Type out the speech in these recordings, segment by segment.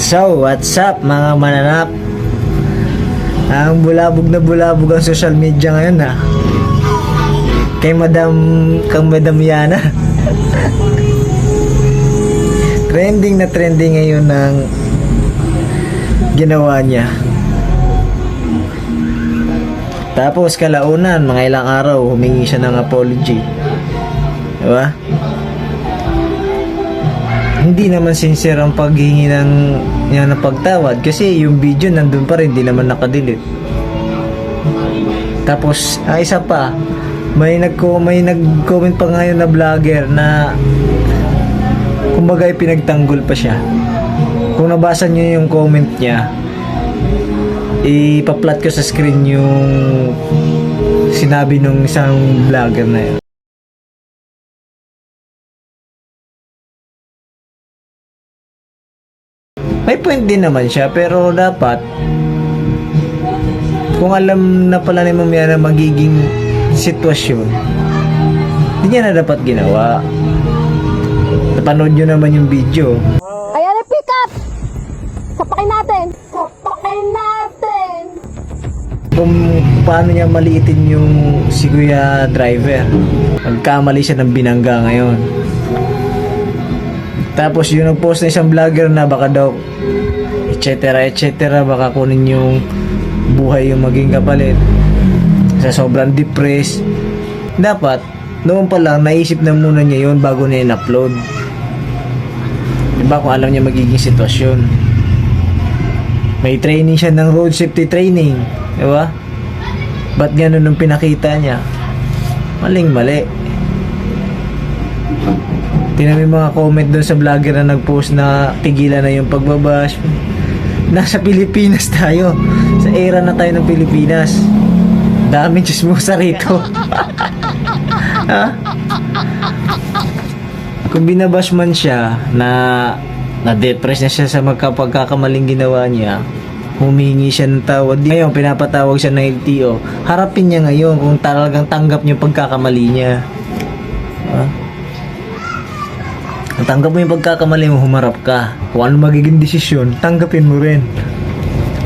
So, what's up mga mananap? Ang bulabog ang social media ngayon ha. Kang Madam Yana. Trending na trending ngayon ng ginawa niya. Tapos kalaunan, mga ilang araw, humingi siya ng apology. Diba? Hindi naman sincere ang paghingi niya ng pagtawad kasi yung video nandun pa rin, hindi naman nakadelete. Tapos, isa pa, may nag-comment pa ngayon na vlogger na kumbaga pinagtanggol pa siya. Kung nabasa niyo yung comment niya, ipa-plot ko sa screen yung sinabi nung isang vlogger na yun. May point din naman siya, pero dapat kung alam na pala ni Ma'am Yana magiging sitwasyon, hindi niya na dapat ginawa. Napanood nyo naman yung video. Ayan, pick up! Sapakin natin! Sapakin natin! Kung paano niya maliitin yung si Kuya driver. Nagkamali siya ng binangga ngayon. Tapos yung nag-post na isang vlogger na baka daw etc. baka kunin yung buhay yung maging kapalit sa sobrang depressed. Dapat noon pa lang naisip na muna niya yun bago niya in-upload. Diba, kung alam niya magiging sitwasyon. May training siya ng road safety training, diba? Ba't gano'n nung pinakita niya? Maling-mali. Tingnan mo yung mga comment doon sa vlogger na nag-post na tigilan na yung pagbabash. Nasa Pilipinas tayo. Sa era na tayo ng Pilipinas. Daming chismosa rito. Ha? Kung binabash man siya na depress na siya sa pagkakamaling ginawa niya, humingi siya ng tawad. Ngayon, pinapatawag siya ng LTO. Harapin niya ngayon kung talagang tanggap niya yung pagkakamali niya. Ha? Tanggap mo yung pagkakamali mo, humarap ka. Kung ano magiging desisyon, tanggapin mo rin.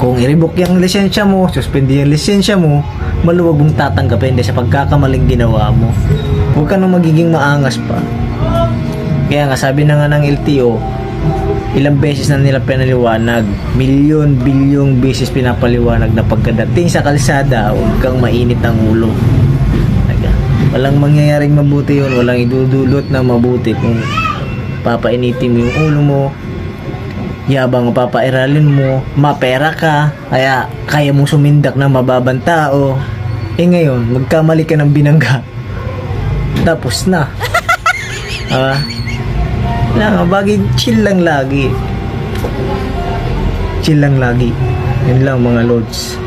Kung i-revoke yung lisensya mo, suspend yung lisensya mo, maluwag mong tatanggapin dahil sa pagkakamaling ginawa mo. Huwag ka nang magiging maangas pa. Kaya nga, sabi na nga ng LTO, ilang beses na nila pinaliwanag, bilyong beses pinapaliwanag na pagkadating sa kalsada, huwag kang mainit ang ulo. Walang mangyayaring mabuti yun, walang idudulot na mabuti kung papainitin mo yung ulo mo, yabang papairalin mo, mapera ka, kaya mong sumindak ng mababang tao. Ngayon, magkamali ka ng binangga, tapos na. Chill lang lagi. Yun lang mga lods.